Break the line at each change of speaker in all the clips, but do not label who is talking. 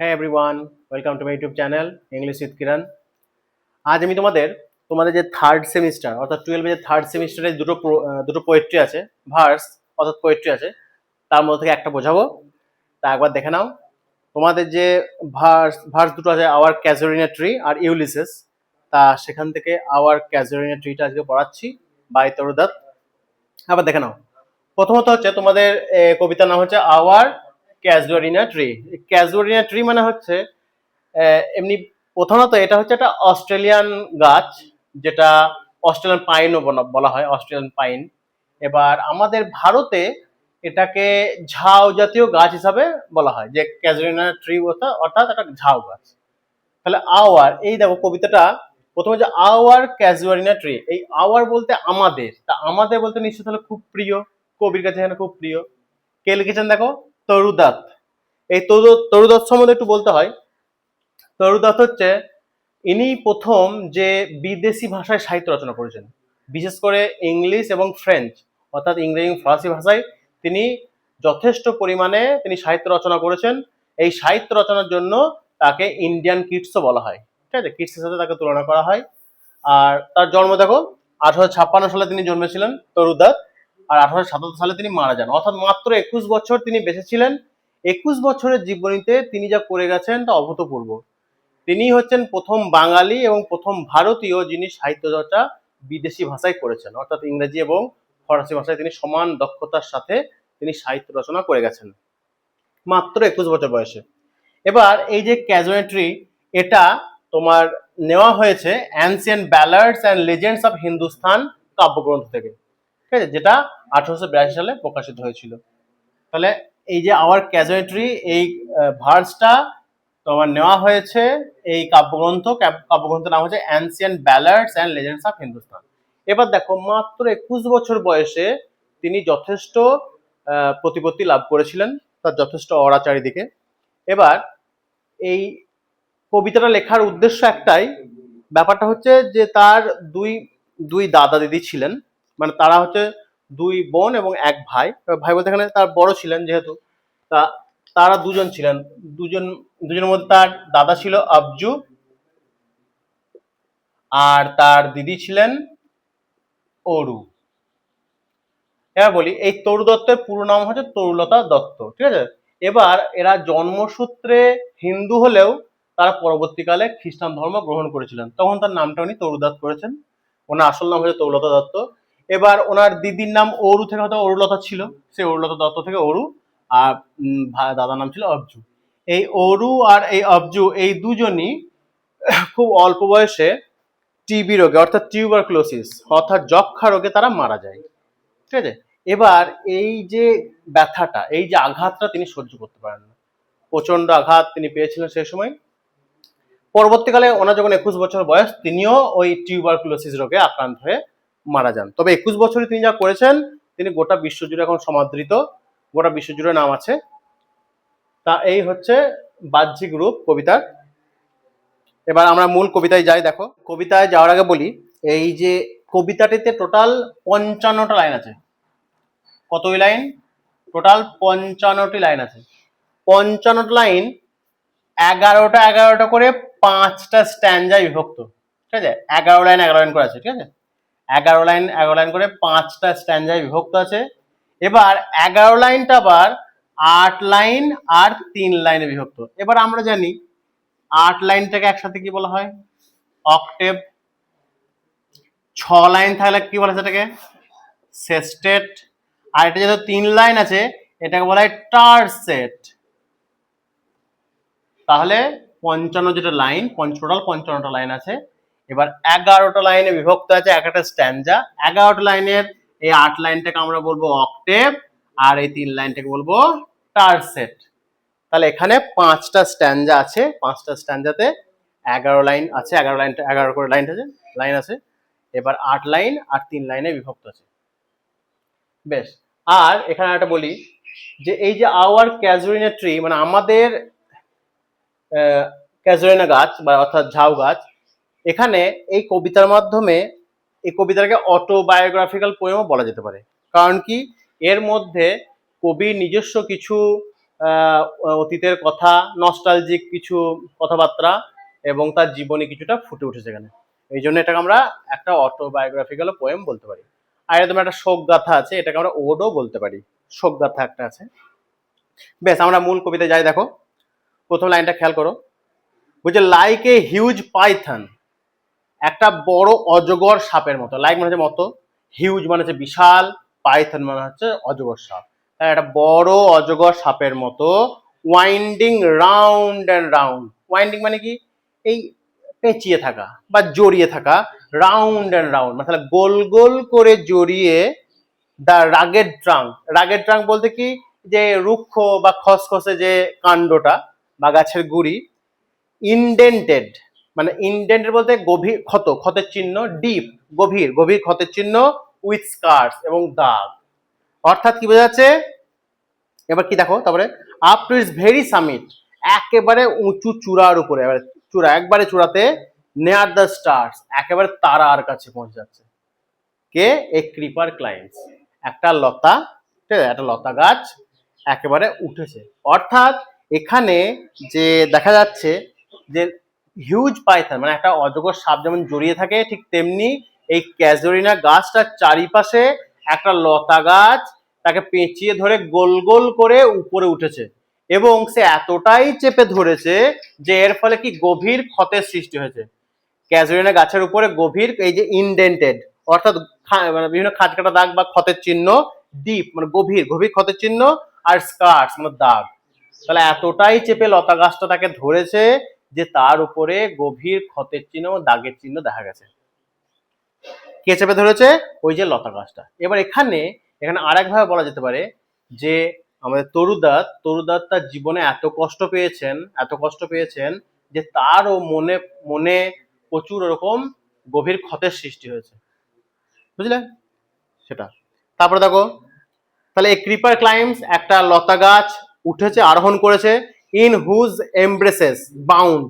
হ্যাঁ everyone, welcome to my YouTube channel English with Kiran. আজ আমি তোমাদের যে থার্ড সেমিস্টার অর্থাৎ 12 যে থার্ড সেমিস্টারে দুটো পোয়েট্রি আছে, ভার্স অর্থাৎ পোয়েট্রি আছে, তার মধ্যে থেকে একটা বোঝাবো। তা একবার দেখে নাও। তোমাদের যে ভার্স ভার্স দুটো আছে, আওয়ার ক্যাজুরিনা ট্রি আর ইউলিসেস, তা সেখান থেকে আওয়ার ক্যাজুরিনা ট্রিটা আজকে পড়াচ্ছি বাই তরুদত্ত। আবার দেখে নাও। প্রথমত হচ্ছে তোমাদের কবিতার নাম হচ্ছে আওয়ার ক্যাজুয়ারিনা ট্রি। ক্যাজুয়ারিনা ট্রি মানে হচ্ছে এমনি প্রধানত এটা হচ্ছে একটা অস্ট্রেলিয়ান গাছ, যেটা অস্ট্রেলিয়ান পাইনও বলা হয়, অস্ট্রেলিয়ান পাইন। এবার আমাদের ভারতে এটাকে ঝাউ জাতীয় গাছ হিসাবে বলা হয়, যে ক্যাজুরিনা ট্রি অর্থাৎ একটা ঝাউ গাছ। তাহলে আওয়ার, এই দেখো কবিতাটা প্রথমে যে আওয়ার ক্যাজুয়ারিনা ট্রি, এই আওয়ার বলতে আমাদের, তা আমাদের বলতে নিশ্চয় তাহলে খুব প্রিয়, কবির কাছে এখানে খুব প্রিয়। কে লিখেছেন দেখো, তরুদত্ত। এই তরুদত্ত সম্বন্ধে একটু বলতে হয়। তরুদত্ত হচ্ছে ইনি প্রথম যে বিদেশি ভাষায় সাহিত্য রচনা করেছেন, বিশেষ করে ইংলিশ এবং ফ্রেঞ্চ অর্থাৎ ইংরেজি এবং ফরাসি ভাষায় তিনি যথেষ্ট পরিমাণে তিনি সাহিত্য রচনা করেছেন। এই সাহিত্য রচনার জন্য তাকে ইন্ডিয়ান কিডসও বলা হয়, ঠিক আছে, কিডসের সাথে তাকে তুলনা করা হয়। আর তার জন্ম দেখো 1856 সালে তিনি জন্মেছিলেন তরুদত্ত, আর 1877 সালে তিনি মারা যান, অর্থাৎ মাত্র 21 বছর তিনি বেঁচে ছিলেন। 21 বছরের জীবনীতে তিনি যা করে গেছেন তা অভূতপূর্ব। তিনি হচ্ছেন প্রথম বাঙালি এবং প্রথম ভারতীয় যিনি সাহিত্য চর্চা বিদেশি ভাষায় করেছেন, অর্থাৎ ইংরেজি এবং ফরাসি ভাষায় তিনি সমান দক্ষতার সাথে তিনি সাহিত্য রচনা করে গেছেন মাত্র 21 বছর বয়সে। এবার এই যে ক্যাজুয়ালিটি, এটা তোমার নেওয়া হয়েছে ancient ballads and legends of Hindustan কাব্যগ্রন্থ থেকে, ঠিক আছে, যেটা 1882 সালে প্রকাশিত হয়েছিল। তাহলে এই যে আওয়ার ক্যাজুয়ালিটি, এই ভার্সটা তোমার নেওয়া হয়েছে এই কাব্যগ্রন্থের নাম হচ্ছে ancient ballads and legends of Hindustan. এবার দেখো মাত্র 21 বছর বয়সে তিনি যথেষ্ট প্রতিপত্তি লাভ করেছিলেন, তার যথেষ্ট অড়া চারিদিকে। এবার এই কবিতাটা লেখার উদ্দেশ্য একটাই, ব্যাপারটা হচ্ছে যে তার দুই দুই দাদা দিদি ছিলেন, মানে তারা হচ্ছে দুই বোন এবং এক ভাই। ভাই বলতে এখানে তার বড় ছিলেন যেহেতু, তা তারা দুজন ছিলেন। দুজন দুজনের মধ্যে তার দাদা ছিল আবজু, আর তার দিদি ছিলেন অরু। এবার বলি, এই তরু দত্তের পুরো নাম হচ্ছে তরুলতা দত্ত, ঠিক আছে। এবার এরা জন্মসূত্রে হিন্দু হলেও তারা পরবর্তীকালে খ্রিস্টান ধর্ম গ্রহণ করেছিলেন, তখন তার নামটা উনি তরুদত্ত করেছেন। ওনার আসল নাম হচ্ছে তরুলতা দত্ত। এবার ওনার দিদির নাম অরু থেকে হয়তো অরুলতা ছিল, সে অরুলতা দত্ত থেকে অরু, আর দাদার নাম ছিল অবজু। এই অরু আর এই অবজু এই দুজনই খুব অল্প বয়সে টিবি রোগে অর্থাৎ টিউবারক্লোসিস অর্থাৎ যক্ষা রোগে তারা মারা যায়, ঠিক আছে। এবার এই যে ব্যথাটা, এই যে আঘাতটা তিনি সহ্য করতে পারেন না, প্রচন্ড আঘাত তিনি পেয়েছিলেন সেই সময়। পরবর্তীকালে ওনার যখন 21 বছর বয়স, তিনিও ওই টিউবারকুলোসিস রোগে আক্রান্ত হয়ে মারা যান। তবে 21 বছরে তিনি যা করেছেন, তিনি গোটা বিশ্বজুড়ে এখন সমাদৃত, গোটা বিশ্বজুড়ে নাম আছে। তা এই হচ্ছে বাহ্যিক রূপ কবিতার। এবার আমরা মূল কবিতায় যাই। দেখো, কবিতায় যাওয়ার আগে বলি, এই যে কবিতাটিতে টোটাল 55টা লাইন আছে। কতই লাইন? টোটাল 55টি লাইন আছে। 55টা লাইন 11টা করে 5টা স্ট্যান্ডায় বিভক্ত, ঠিক আছে। 11 লাইন 11 লাইন করে আছে, ঠিক আছে। 11 লাইন করে 5টা স্ট্যান্ডায় বিভক্ত আছে। এবার 11 লাইনটা আবার 8 লাইন আর 3 লাইনে বিভক্ত। এবার আমরা জানি 8 লাইনটাকে একসাথে কি বলা হয়? অক্টেভ। 6 লাইন থাকলে কি বলা হয় সেটাকে? সেস্টেট। আর এটা যেহেতু 3 লাইন আছে, এটাকে বলা হয় টারসেট। তাহলে 55 যেটা লাইন, টোটাল 55টা লাইন আছে। এবার 11টা লাইনে বিভক্ত আছে এক একটা স্ট্যান্জা। 11টা লাইনের এই 8 লাইনটাকে আমরা বলবো অক্টেভ, আর এই 3 লাইনটাকে বলবো টারসেট। তাহলে এখানে 5টা স্ট্যান্জা আছে, 5টা স্ট্যান্জাতে 11 লাইন আছে, 11 করে লাইন আছে। এবার 8 লাইন আর 3 লাইনে বিভক্ত আছে। বেশ। আর এখানে একটা বলি যে এই যে আওয়ার ক্যাজুরিনা ট্রি, মানে আমাদের ক্যাজুরিনা গাছ বা অর্থাৎ ঝাউ গাছ, এখানে এই কবিতার মাধ্যমে এই কবিতাকে অটোবায়োগ্রাফিক্যাল পোয়েমও বলা যেতে পারে। কারণ কি, এর মধ্যে কবির নিজস্ব কিছু অতীতের কথা, নস্টালজিক কিছু কথাবার্তা এবং তার জীবনী কিছুটা ফুটে উঠেছে এখানে। এই জন্য এটাকে আমরা একটা অটোবায়োগ্রাফিক্যাল পোয়েম বলতে পারি। আর এরকম একটা শোক গাথা আছে, এটাকে আমরা ওডও বলতে পারি। শোক গাথা একটা আছে। বেশ, আমরা মূল কবিতায় যাই। দেখো প্রথম লাইনটা খেয়াল করো, বলছে লাইক এ হিউজ পাইথন, একটা বড় অজগর সাপের মতো। লাইক মানে হচ্ছে মতো, হিউজ মানে হচ্ছে বিশাল, পাইথন মানে হচ্ছে অজগর সাপ। একটা বড় অজগর সাপের মতো, winding round and round. Winding মানে কি, এই পেঁচিয়ে থাকা বা জড়িয়ে থাকা, রাউন্ড অ্যান্ড রাউন্ড মানে গোল গোল করে জড়িয়ে, the rugged trunk. Rugged trunk বলতে কি, যে রুক্ষ বা খসখসে যে কাণ্ডটা বা গাছের গুড়ি, ইনডেন্টেড মানে ইনডেন্টেড বলতে গভীর ক্ষত, ক্ষতের চিহ্ন, ডিপ গভীর, গভীর ক্ষতের চিহ্ন, উইথ স্কার্স এবং দাগ। অর্থাৎ কি বোঝা যাচ্ছে, এবার কি দেখো তারপরে, up to its very summit, একেবারে উঁচু চূড়ার উপরে, এবারে চূড়া একবারে চূড়াতে, নেয়ার দ্য স্টার্স, একেবারে তারার কাছে পৌঁছে যাচ্ছে। কে, এ ক্রিপার ক্লাইম্বস, একটা লতা, ঠিক আছে, একটা লতা গাছ একেবারে উঠেছে। অর্থাৎ এখানে যে দেখা যাচ্ছে যে হিউজ পাইথন মানে একটা অজগর সাপ যেমন জড়িয়ে থাকে, ঠিক তেমনি এই ক্যাজুরিনা গাছটার চারিপাশে একটা লতা গাছ তাকে পেঁচিয়ে ধরে গোল গোল করে উপরে উঠেছে, এবং সে এতটাই চেপে ধরেছে যে এর ফলে কি গভীর ক্ষতের সৃষ্টি হয়েছে। ক্যাজুরিনা গাছের উপরে গভীর, এই যে ইনডেন্টেড অর্থাৎ মানে বিভিন্ন খাঁজ কাটা দাগ বা ক্ষতের চিহ্ন, ডিপ মানে গভীর, গভীর ক্ষতের চিহ্ন, আর স্কার্স মানে দাগ। তাহলে এতটাই চেপে লতা গাছটা তাকে ধরেছে যে তার উপরে গভীর ক্ষতের চিহ্ন, দাগের চিহ্ন দেখা গেছে। কে চেপে ধরেছে, ওই যে লতা গাছটা। এবার এখানে এখানে আরেক ভাবে বলা যেতে পারে যে আমাদের তরুদাত তার জীবনে এত কষ্ট পেয়েছেন, এত কষ্ট পেয়েছেন যে তারও মনে মনে প্রচুর ওরকম গভীর ক্ষতের সৃষ্টি হয়েছে, বুঝলে সেটা। তারপরে দেখো, তাহলে এই ক্রিপার ক্লাইম্বস, একটা লতা গাছ উঠেছে, আরোহণ করেছে, ইন হুজ এমব্রেসেস বাউন্ড,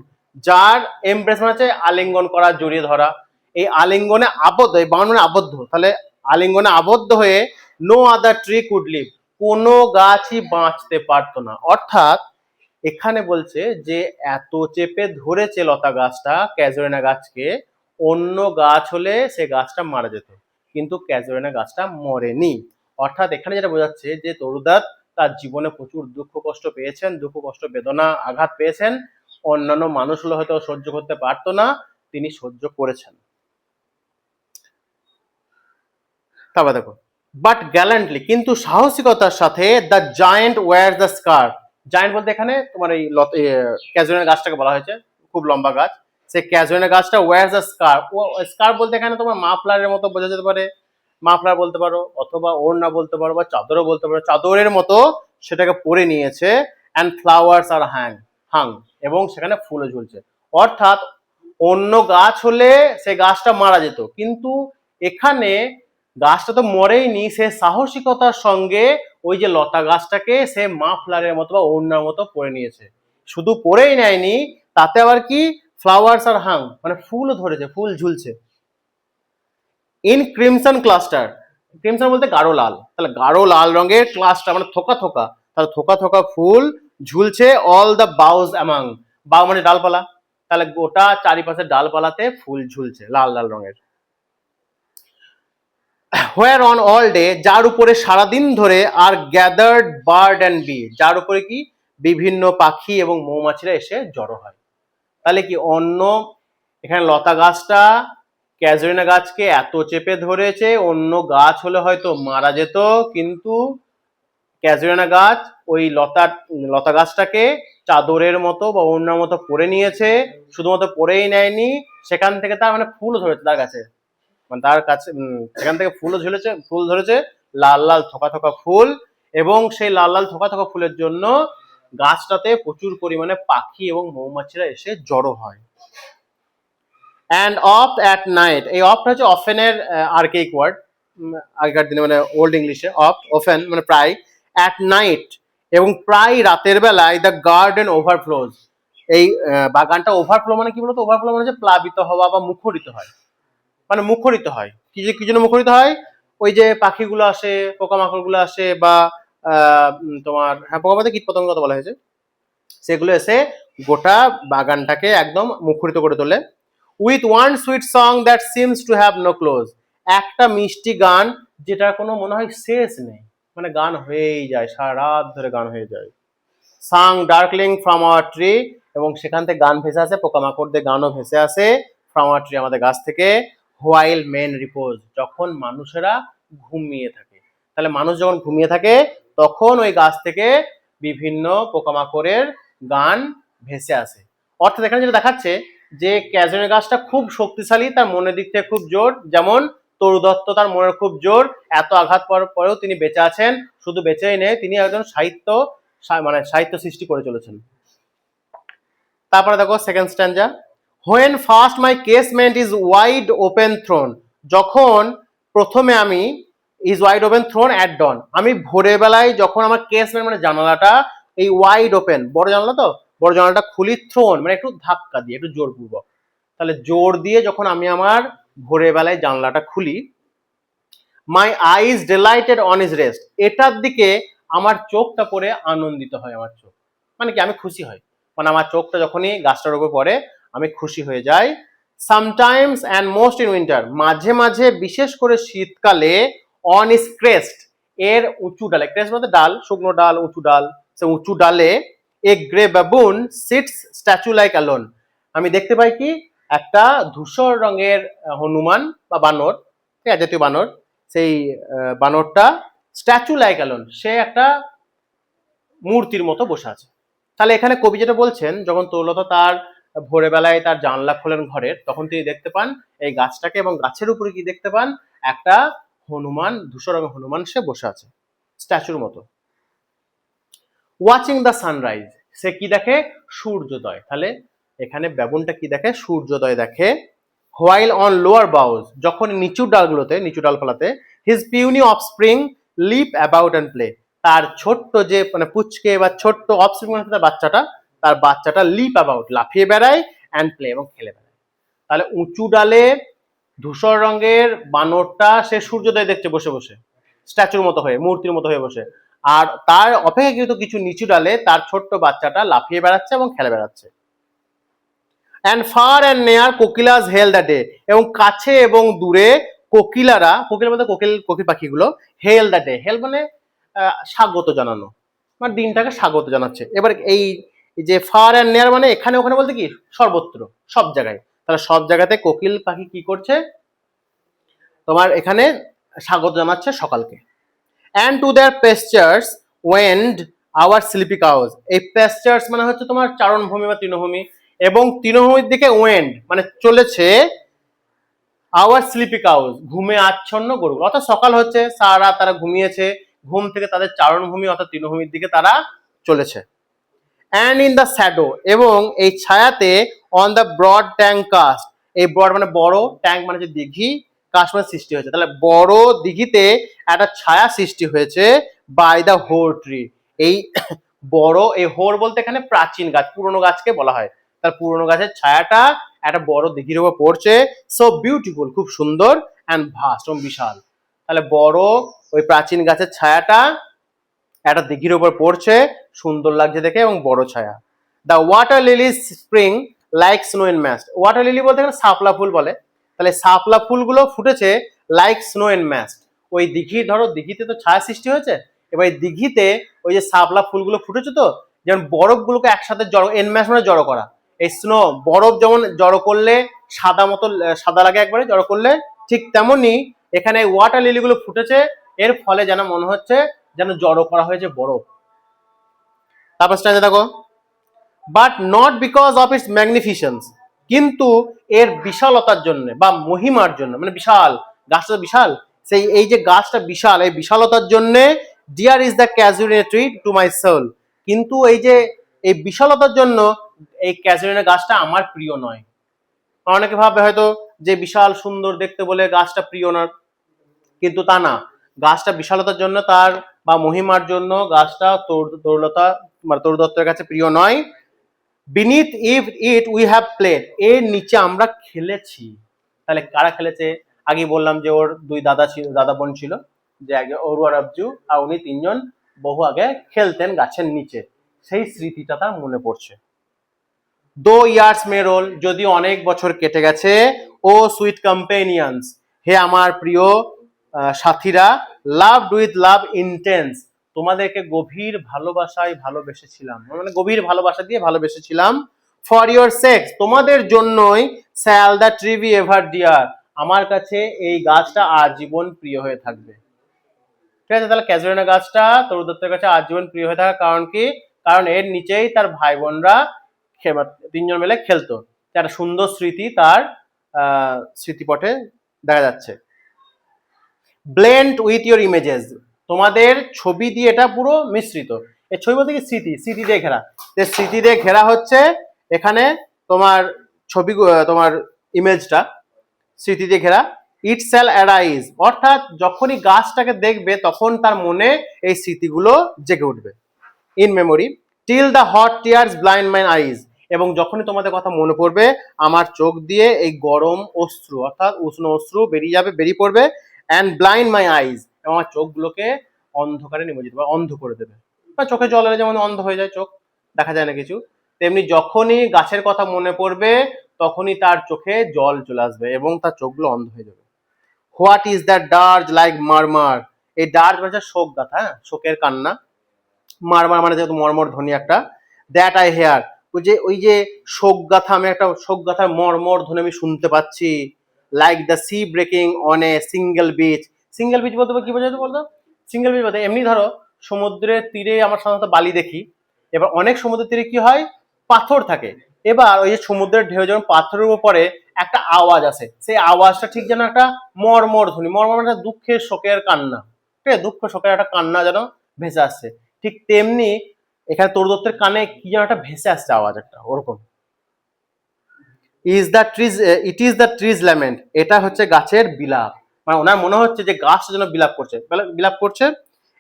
যার এমব্রেস মানে হচ্ছে আলিঙ্গন করা, জড়িয়ে ধরা, এই আলিঙ্গনে আবদ্ধ, এই বাউন্ড মানে আবদ্ধ, তাহলে আলিঙ্গনে আবদ্ধ হয়ে, no other tree could live, কোনো গাছই বাঁচতে পারতো না। অর্থাৎ এখানে বলছে যে এত চেপে ধরেছে লতা গাছটা ক্যাজুরিনা গাছকে, অন্য গাছ হলে সে গাছটা মারা যেত, কিন্তু ক্যাজুরিনা গাছটা মরেনি। অর্থাৎ এখানে যেটা বোঝাচ্ছে যে তরুদাত তার জীবনে প্রচুর দুঃখ কষ্ট পেয়েছেন, দুঃখ কষ্ট বেদনা আঘাত পেয়েছেন, অন্যান্য মানুষ হলে হয়তো সহ্য করতে পারতো না, তিনি সহ্য করেছেন। তারপর দেখো, বাট গ্যালেন্টলি, কিন্তু সাহসিকতার সাথে, the giant wear the scar. Giant বলতে এখানে তোমার এই ক্যাজুরিনা গাছটাকে বলা হয়েছে, খুব লম্বা গাছ, সেই ক্যাজুরিনা গাছটা ওয়্যার দ্য স্কার। ও স্কার বলতে এখানে তোমার মাফলারের মতো বোঝা যেতে পারে, মাফলার বলতে পারো, অথবা ওড়না বলতে পারো, বা চাদরও বলতে পারো, চাদরের মতো সেটাকে পরে নিয়েছে। অ্যান্ড ফ্লাওয়ার্স আর হাং, এবং সেখানে ফুলও ঝুলছে। অর্থাৎ অন্য গাছ হলে সে গাছটা মারা যেত, কিন্তু এখানে গাছটা তো মরেইনি, সে সাহসিকতার সঙ্গে ওই যে লতা গাছটাকে সে মাফলারের মতো বা ওড়নার মতো পরে নিয়েছে। শুধু পরেই নেয়নি, তাতে আবার কি, ফ্লাওয়ার্স আর হাং মানে ফুলও ধরেছে, ফুল ঝুলছে। ইন ক্রিমসন ক্লাস্টার, ক্রিমসন বলতে গাঢ় লাল, তাহলে গাঢ় লাল রঙের ক্লাস্টার মানে থোকা থোকা, তাহলে থোকা থোকা ফুল ঝুলছে। অল দ্য বাউজ অ্যামাং, বাউ মানে ডালপালা, তাহলে গোটা চারিপাশে ডালপালাতে ফুল ঝুলছে লাল লাল রঙের। হোয়ার অন অল ডে, যার উপরে সারাদিন ধরে, আর গ্যাদার্ড বার্ড অ্যান্ড বি, যার উপরে কি বিভিন্ন পাখি এবং মৌমাছিরা এসে জড়ো হয়। তাহলে কি অন্য, এখানে লতা গাছটা ক্যাজুরিনা গাছকে এত চেপে ধরেছে, অন্য গাছ হলে হয়তো মারা যেত, কিন্তু ক্যাজুরিনা গাছ ওই লতা গাছটাকে চাদরের মতো বা ওড়নার মতো পরে নিয়েছে। শুধুমাত্র পরেই নেয়নি, সেখান থেকে তার মানে ফুল ধরেছে তার কাছে, মানে তার কাছে সেখান থেকে ফুলও ঝুলেছে, ফুল ধরেছে, লাল লাল থোকা থোকা ফুল, এবং সেই লাল লাল থোকা থোকা ফুলের জন্য গাছটাতে প্রচুর পরিমাণে পাখি এবং মৌমাছিরা এসে জড়ো হয়। অ্যান্ড অফ অ্যাট নাইট, এই অফটা হচ্ছে অফেনের আর্কেইক ওয়ার্ড, আগেকার দিনে মানে ওল্ড ইংলিশে অফ, অফেন মানে প্রায়, অ্যাট নাইট এবং প্রায় রাতের বেলায়, দ্য গার্ডেন ওভারফ্লোজ, এই বাগানটা ওভারফ্লো মানে কি বলতো, ওভারফ্লো মানে হচ্ছে প্লাবিত হওয়া বা মুখরিত হয়, মানে মুখরিত হয়। কি জন্য মুখরিত হয়, ওই যে পাখিগুলো আসে, পোকামাকড় গুলো আসে, বা তোমার হ্যাঁ পোকা বলতে কীট পতঙ্গ কথা বলা হয়েছে, সেগুলো এসে গোটা বাগানটাকে একদম মুখরিত করে তোলে। With one sweet song that seems to have no close, একটা মিষ্টি গান যেটার কোনো মনে হয় শেষ নেই, মানে গান হয়েই যায়, সারা রাত ধরে গান হয়ে যায়। সাং ডার্কলিং ফ্রম আওয়ার ট্রি, এবং সেখান থেকে গান ভেসে আসে, পোকামাকড়দের গানও ভেসে আসে ফ্রম আওয়ার ট্রি, আমাদের গাছ থেকে। হোয়াইল মেন রিপোজ, যখন মানুষেরা ঘুমিয়ে থাকে, তাহলে মানুষ যখন ঘুমিয়ে থাকে তখন ওই গাছ থেকে বিভিন্ন পোকামাকড়ের গান ভেসে আসে। অর্থাৎ এখানে যেটা দেখাচ্ছে যে ক্যাজুনের গাছটা খুব শক্তিশালী, তার মনের দিক থেকে খুব জোর, যেমন তরুদত্ত তার মনের খুব জোর, এত আঘাত পাওয়ার পরেও তিনি বেঁচে আছেন, শুধু বেঁচেই নেই, তিনি একজন সাহিত্য সৃষ্টি করে চলেছেন। তারপরে দেখো second stanza, when first my casement is wide open thrown, যখন প্রথমে আমি is wide open thrown at dawn, আমি ভোরের বেলায় যখন আমার কেসমেন্ট মানে জানালাটা এই ওয়াইড ওপেন, বড় জানালা তো, বড় জানালাটা খুলি, থ্রোন মানে একটু ধাক্কা দিয়ে, একটু জোরপূর্বক, তাহলে জোর দিয়ে যখন আমি আমার ভোরের বেলায় জানলাটা খুলি, মাই আইজ ডিলাইটেড অন ইজ রেস্ট, এটার দিকে আমার চোখটা পড়ে আনন্দিত হয়, আমার চোখ মানে কি আমি খুশি হই, মানে আমার চোখটা যখনই গাছটার উপর পড়ে আমি খুশি হয়ে যাই। Sometimes and most in winter, মাঝে মাঝে বিশেষ করে শীতকালে, অন ইস ক্রেস্ট, এর উঁচু ডালে, ক্রেস্ট বলতে ডাল, শুকনো ডাল, উঁচু ডাল, সে উঁচু ডালে, a grey baboon sits statue like alone, আমি দেখতে পাই কি একটা ধূসর রঙের হনুমান বা বানর, ঠিক আছে, জাতীয় বানর, সেই বানরটা স্ট্যাচু লাইক অ্যালোন, সে একটা মূর্তির মতো বসে আছে। তাহলে এখানে কবি যেটা বলছেন, যখন তরুলতা তার ভোরে বেলায় তার জানলা খোলেন ঘরের, তখন তিনি দেখতে পান এই গাছটাকে, এবং গাছের উপরে কি দেখতে পান, একটা হনুমান, ধূসর রঙের হনুমান, সে বসে আছে স্ট্যাচুর মতো। ওয়াচিং দ্য সানরাইজ, সে কি দেখে, সূর্যোদয়, তাহলে এখানে বাবুনটা কি দেখে, সূর্যোদয় দেখে। হোয়াইল অন লোয়ার বাউজ, যখন নিচু ডালগুলোতে, নিচু ডালপালাতে, his puny offspring leap about and play, তার ছোট্ট যে মানে পুচকে বা ছোট্ট অফস্প্রিং মানে তার বাচ্চাটা, তার বাচ্চাটা লিপ অ্যাবাউট লাফিয়ে বেড়ায়, অ্যান্ড প্লে এবং খেলে বেড়ায়। তাহলে উঁচু ডালে ধূসর রঙের বানরটা সে সূর্যোদয় দেখছে বসে বসে, স্ট্যাচুর মতো হয়ে, মূর্তির মতো হয়ে বসে, আর তার অপেক্ষাকৃত কিছু নিচু ডালে তার ছোট্ট বাচ্চাটা লাফিয়ে বেড়াচ্ছে এবং খেলে বেড়াচ্ছে। অ্যান্ড ফার অ্যান্ড নেয়ার কোকিলাস হেল দ্য ডে, এবং কাছে এবং দূরে কোকিলারা, কোকিলা বলতে কোকিল পাখিগুলো, হেল দ্য ডে, হেল মানে স্বাগত জানানো, মানে দিনটাকে স্বাগত জানাচ্ছে। এবার এই যে ফার অ্যান্ড নেয়ার মানে এখানে ওখানে বলতে কি সর্বত্র, সব জায়গায়, তাহলে সব জায়গাতে কোকিল পাখি কি করছে, তোমার এখানে স্বাগত জানাচ্ছে সকালকে। And to their pastures wend our sleepy cows, এই পেস্চার্স মানে হচ্ছে তোমার চারণভূমি বা তৃণভূমি, এবং তৃণভূমির দিকে ওয়েন্ড মানে চলেছে, আওয়ার স্লিপি কাউজ ঘুমে আচ্ছন্ন গরু, অর্থাৎ সকাল হচ্ছে, সারা রাত তারা ঘুমিয়েছে, ঘুম থেকে তাদের চারণভূমি অর্থাৎ তৃণভূমির দিকে তারা চলেছে। অ্যান্ড ইন দ্য শ্যাডো, এবং এই ছায়াতে, on the broad tank cast, এই ব্রড মানে বড়, ট্যাঙ্ক মানে যে দিঘি, কাস্ট মানে সৃষ্টি হয়েছে, তাহলে বড় দিঘিতে একটা ছায়া সৃষ্টি হয়েছে, বাই দ্য হোর ট্রি, এই বড়, এই হোর বলতে এখানে প্রাচীন গাছ, পুরনো গাছকে বলা হয়, তার পুরনো গাছের ছায়াটা একটা বড় দিঘির উপর পড়ছে, সো বিউটিফুল, খুব সুন্দর, অ্যান্ড ভাস্ট এবং বিশাল, তাহলে বড় ওই প্রাচীন গাছের ছায়াটা একটা দিঘির উপর পড়ছে, সুন্দর লাগছে দেখে এবং বড় ছায়া। The water lily spring like snow in mast, water lily বলতে গেলে শাপলা ফুল বলে, তাহলে শাপলা ফুলগুলো ফুটেছে লাইক স্নো ইন ম্যাস্ট, ওই দিঘি, ধরো দিঘিতে তো ছায়া সৃষ্টি হয়েছে, এবার দিঘিতে ওই যে শাপলা ফুলগুলো ফুটেছে, তো যেমন বরফগুলোকে একসাথে জড়ো, এনম্যাশ মানে জড়ো করা, এই স্নো বরফ যেমন জড়ো করলে সাদা মতো সাদা লাগে একবারে জড়ো করলে, ঠিক তেমনি এখানে ওয়াটার লিলিগুলো ফুটেছে, এর ফলে যেন মনে হচ্ছে যেন জড়ো করা হয়েছে বরফ। তারপর স্ট্যান্ডে দেখো, but not because of its magnificence, কিন্তু এর বিশালতার জন্য বা মহিমার জন্য, মানে বিশাল, গাছটা বিশাল, সেই এই যে গাছটা বিশাল, এই বিশালতার জন্য, dear is the casuarina tree to my soul, কিন্তু এই যে এই বিশালতার জন্য এই ক্যাজুরিনা গাছটা আমার প্রিয় নয়। অনেকে ভাববে হয়তো যে বিশাল সুন্দর দেখতে বলে গাছটা প্রিয় না, কিন্তু তা না, গাছটা বিশালতার জন্য তার বা মহিমার জন্য গাছটা তরুলতা মানে তরুদত্তের কাছে প্রিয় নয়। Beneath it we have played, এর নিচে আমরা খেলেছি, তাহলে কারা খেলেছে, আগে বললাম যে ওর দুই দাদা ছিল, দাদা বোন ছিল, যে আগে অরু আর আবজু, আর উনি তিনজন বহু আগে খেলতেন গাছের নিচে, সেই স্মৃতিটা তার মনে পড়ছে। দো ইয়ার্স মে রোল, যদি অনেক বছর কেটে গেছে, ও সুইট কম্পেনিয়ন্স, হে আমার প্রিয় সাথীরা, লাভ উইথ লাভ ইন্টেন্স, তোমাদেরকে গভীর ভালোবাসায় ভালোবেসেছিলাম, মানে গভীর ভালোবাসা দিয়ে ভালোবেসেছিলাম। ফর ইয়োর সেক্স, তোমাদের জন্যই, shall the tree be ever dear, আমার কাছে এই গাছটা আজীবন প্রিয় হয়ে থাকবে। ঠিক আছে, তাহলে ক্যাজুরিনা গাছটা তরু দত্তের কাছে আজীবন প্রিয় হয়ে থাকার কারণ কি? কারণ এর নিচেই তার ভাই বোনরা তিনজন মিলে খেলতো, একটা সুন্দর স্মৃতি তার স্মৃতিপটে দেখা যাচ্ছে। ব্লেন্ড উইথ ইউর ইমেজেস, তোমাদের ছবি দিয়ে এটা পুরো মিশ্রিত। এই ছবি বলতে কি স্মৃতি, স্মৃতি দিয়ে ঘেরা, স্মৃতি দিয়ে ঘেরা হচ্ছে এখানে তোমার ছবি, তোমার ইমেজটা স্মৃতি দিয়ে ঘেরা। ইট শ্যাল অ্যারাইজ, অর্থাৎ যখনই গাছটাকে দেখবে তখন তার মনে এই স্মৃতিগুলো জেগে উঠবে। In memory, till the hot tears blind my eyes, এবং যখনই তোমাদের কথা মনে পড়বে আমার চোখ দিয়ে এই গরম অশ্রু অর্থাৎ উষ্ণ অশ্রু বেরিয়ে পড়বে। অ্যান্ড ব্লাইন্ড মাই আইজ, এবং আমার চোখগুলোকে অন্ধকারে নিমজ্জিত বা অন্ধ করে দেবে। বা চোখে জল এলে যেমন অন্ধ হয়ে যায়, চোখ দেখা যায় না কিছু, তেমনি যখনই গাছের কথা মনে পড়বে তখনই তার চোখে জল চলে আসবে এবং তার চোখগুলো অন্ধ হয়ে যাবে। What is that dirge like murmur, এই ডার্জ মানে শোক গাথা, হ্যাঁ, শোকের কান্না। মারমার মানে যেহেতু মর্মর ধ্বনি একটা। দ্যাট আই হেয়ার, ওই যে শোক গাথা, আমি একটা শোক গাথার মর্মর ধ্বনি আমি শুনতে পাচ্ছি। Like the sea breaking on a single beach, single beach বলতে কি বোঝাতে বলতো? সিঙ্গেল বিচ বলতে এমনি ধরো সমুদ্রের তীরে আমরা সাধারণত বালি দেখি, এবার অনেক সমুদ্রের তীরে কি হয়, পাথর থাকে। এবার ওই যে সমুদ্রের ঢেউ যখন পাথরের উপরে একটা আওয়াজ আসে, সেই আওয়াজটা ঠিক যেন একটা মর্মর ধ্বনি, মর্মর মানে দুঃখের শোকের কান্না, ঠিক আছে, দুঃখ শোকের একটা কান্না যেন ভেসে আসছে। ঠিক তেমনি এখানে তরু দত্তের কানে কি যেন একটা ভেসে আসছে আওয়াজ একটা ওরকম। Is the trees, it is the trees lament, এটা হচ্ছে গাছের বিলাপ, মানে ওনার মনে হচ্ছে যে গাছটা যেন বিলাপ করছে।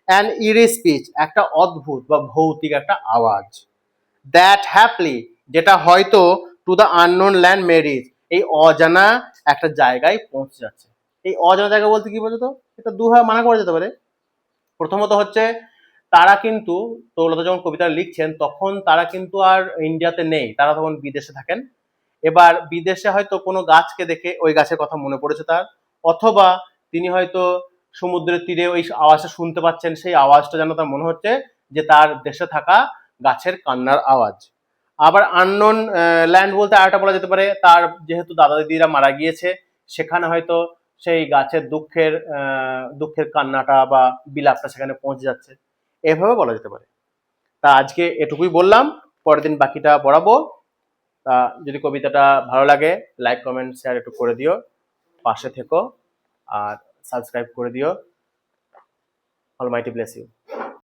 অ্যান্ড ইরি স্পিচ, একটা অদ্ভুত বা ভৌতিক একটা আওয়াজ। দ্যাট হ্যাপলি, যেটা হয়তো to the unknown land Mary's, এই অজানা একটা জায়গায় পৌঁছে যাচ্ছে। এই অজানা জায়গা বলতে কি বলতো, এটা দুভাবে মানা করা যেতে পারে। প্রথমত হচ্ছে তারা কিন্তু তরুলতা যখন কবিতা লিখছেন তখন তারা কিন্তু আর ইন্ডিয়াতে নেই, তারা তখন বিদেশে থাকেন। এবার বিদেশে হয়তো কোনো গাছকে দেখে ওই গাছের কথা মনে পড়েছে তার, অথবা তিনি হয়তো সমুদ্রের তীরে ওই আওয়াজটা শুনতে পাচ্ছেন, সেই আওয়াজটা যেন তার মনে হচ্ছে যে তার দেশে থাকা গাছের কান্নার আওয়াজ। আবার আননোন ল্যান্ড বলতে আরেকটা বলা যেতে পারে, তার যেহেতু দাদা দিদিরা মারা গিয়েছে সেখানে হয়তো সেই গাছের দুঃখের কান্নাটা বা বিলাপটা সেখানে পৌঁছে যাচ্ছে, এভাবে বলা যেতে পারে। তা আজকে এটুকুই বললাম, পরের দিন বাকিটা পড়াবো। তা যদি কবিতাটা ভালো লাগে লাইক কমেন্ট শেয়ার একটু করে দিও, পাশে থেকো আর সাবস্ক্রাইব করে দিও। Almighty bless you.